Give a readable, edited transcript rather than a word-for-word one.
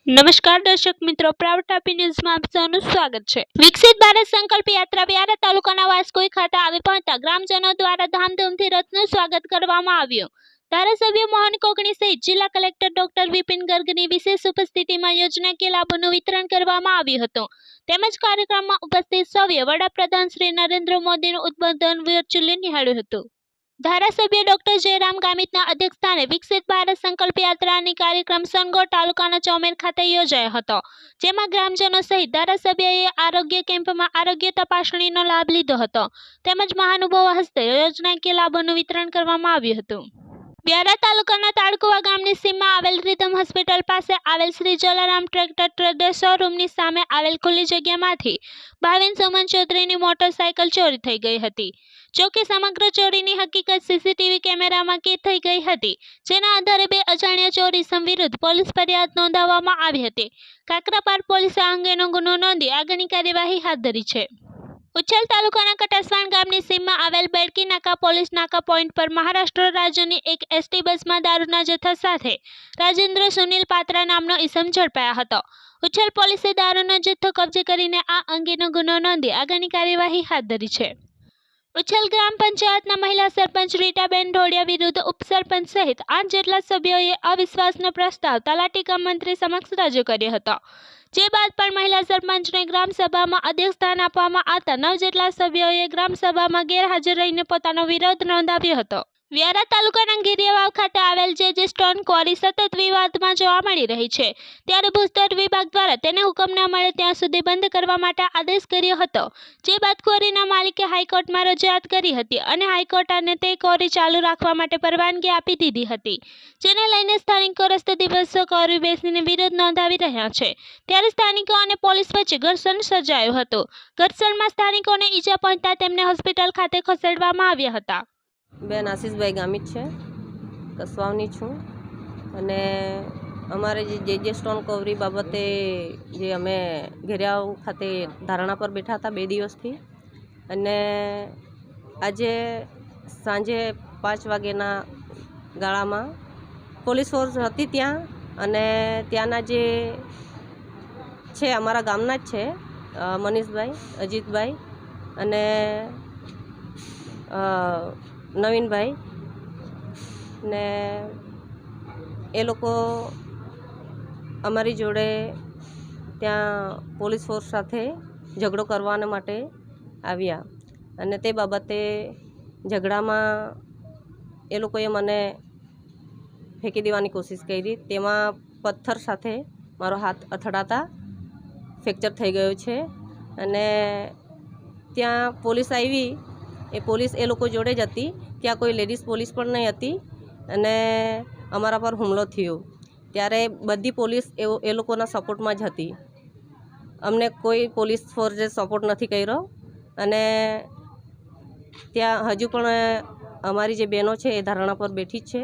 નમસ્કાર દર્શક મિત્રો, પ્રાઉડ ટાપી ન્યૂઝમાં આપ સૌનું સ્વાગત છે। વિકસિત ભારત સંકલ્પ યાત્રા વ્યારા તાલુકાના વાસ્કોઈ ખાતે આવી પહોંચતા ગ્રામજનો દ્વારા ધામધૂમથી રથનું સ્વાગત કરવામાં આવ્યું। ધારાસભ્ય મોહન કોકણી સહિત જિલ્લા કલેક્ટર ડોક્ટર વિપિન ગર્ગની વિશેષ ઉપસ્થિતિમાં યોજનાકીય લાભોનું વિતરણ કરવામાં આવ્યું હતું। તેમજ કાર્યક્રમમાં ઉપસ્થિત સૌએ વડાપ્રધાન શ્રી નરેન્દ્ર મોદીનું ઉદ્બોધન વર્ચ્યુઅલી નિહાળ્યું હતું। ધારાસભ્ય ડોક્ટર જયરામ ગામિતના અધ્યક્ષસ્થાને વિકસિત ભારત સંકલ્પ યાત્રાની કાર્યક્રમ સનગોર તાલુકાના ચોમેર ખાતે યોજાયો હતો, જેમાં ગ્રામજનો સહિત ધારાસભ્યએ આરોગ્ય કેમ્પમાં આરોગ્ય તપાસણીનો લાભ લીધો હતો, તેમજ મહાનુભાવો હસ્તે યોજનાકીય લાભોનું વિતરણ કરવામાં આવ્યું હતું। વ્યારા તાલુકાના તાળકુવા ગામની સીમમાં આવેલ રીધમ હોસ્પિટલ પાસે આવેલ શ્રી જલારામ ટ્રેક્ટર ટ્રેડર્સ શોરૂમની સામે આવેલ ખુલ્લી જગ્યામાંથી ભાવિન સુમન ચૌધરીની મોટરસાયકલ ચોરી થઈ ગઈ હતી। જોકે સમગ્ર ચોરીની હકીકત સીસીટીવી કેમેરામાં કેદ થઈ ગઈ હતી, જેના આધારે બે અજાણ્યા ચોર ઇસમ વિરુદ્ધ પોલીસ ફરિયાદ નોંધાવવામાં આવી હતી। કાકરાપાર પોલીસે આ અંગેનો ગુનો નોંધી આગળની કાર્યવાહી હાથ ધરી છે। ઉચ્છલ તાલુકાના કટાસવાણ ગામની સીમમાં આવેલ બેડકી નાકા પોલીસ નાકા પોઈન્ટ પર મહારાષ્ટ્ર રાજ્યની એક એસટી બસમાં દારૂના જથ્થા સાથે રાજેન્દ્ર સુનિલ પાત્રા નામનો ઇસમ ઝડપાયો હતો। ઉચ્છલ પોલીસે દારૂનો જથ્થો કબજે કરીને આ અંગેનો ગુનો નોંધી આગળની કાર્યવાહી હાથ ધરી છે। ઉચ્છલ ગ્રામ પંચાયતના મહિલા સરપંચ રીટાબેન ઢોળિયા વિરુદ્ધ ઉપસરપંચ સહિત 8 જેટલા સભ્યોએ અવિશ્વાસનો પ્રસ્તાવ તલાટી કમ મંત્રી સમક્ષ રજૂ કર્યો હતો, જે બાદ પણ મહિલા સરપંચને ગ્રામસભામાં અધ્યક્ષસ્થાન આપવામાં આવતા 9 જેટલા સભ્યોએ ગ્રામસભામાં ગેરહાજર રહીને પોતાનો વિરોધ નોંધાવ્યો હતો। વ્યારા તાલુકાના ગીરીયાવાવ ખાતે આવેલ જે સ્ટોન ક્વોરી સતત વિવાદમાં જોવા મળી રહી છે, ત્યારે ભૂસ્તર વિભાગ દ્વારા તેને હુકમ ન મળે ત્યાં સુધી બંધ કરવા માટે આદેશ કર્યો હતો, જે બાદ ક્વોરીના માલિકે હાઈકોર્ટમાં રજૂઆત કરી હતી અને હાઈકોર્ટે તે ક્વોરી ચાલુ રાખવા માટે પરવાનગી આપી દીધી હતી, જેને લઈને સ્થાનિકો રસ્તે દિવસો ક્વોરી બેસીને વિરોધ નોંધાવી રહ્યા છે। ત્યારે સ્થાનિકો અને પોલીસ વચ્ચે ઘર્ષણ સર્જાયું હતું। ઘર્ષણમાં સ્થાનિકોને ઈજા પહોંચતા તેમને હોસ્પિટલ ખાતે ખસેડવામાં આવ્યા હતા। બેન આશીષભાઈ ગામિત છે, કસવાવની છું અને અમારે જે સ્ટોન કવરી બાબતે જે અમે ઘેરિયાવ ખાતે ધારણા પર બેઠા હતા 2 દિવસથી, અને આજે સાંજે 5 વાગ્યાના ગાળામાં પોલીસ ફોર્સ હતી ત્યાં, અને ત્યાંના જે છે અમારા ગામના જ છે મનીષભાઈ, અજીતભાઈ અને નવીનભાઈ, ને એ લોકો અમારી જોડે ત્યાં પોલીસ ફોર્સ સાથે ઝઘડો કરવાના માટે આવ્યા, અને તે બાબતે ઝઘડામાં એ લોકોએ મને ફેંકી દેવાની કોશિશ કરી। તેમાં પથ્થર સાથે મારો હાથ અથડાતા ફ્રેક્ચર થઈ ગયો છે, અને ત્યાં પોલીસ આવી, એ પોલીસ એ લોકો જોડે જ હતી, ત્યાં કોઈ લેડીઝ પોલીસ પણ નહીં હતી, અને અમારા પર હુમલો થયો ત્યારે બધી પોલીસ એ લોકોના સપોર્ટમાં જ હતી। અમને કોઈ પોલીસ ફોર્સે સપોર્ટ નથી કર્યો, અને ત્યાં હજુ પણ અમારી જે બહેનો છે એ ધારણા પર બેઠી જ છે।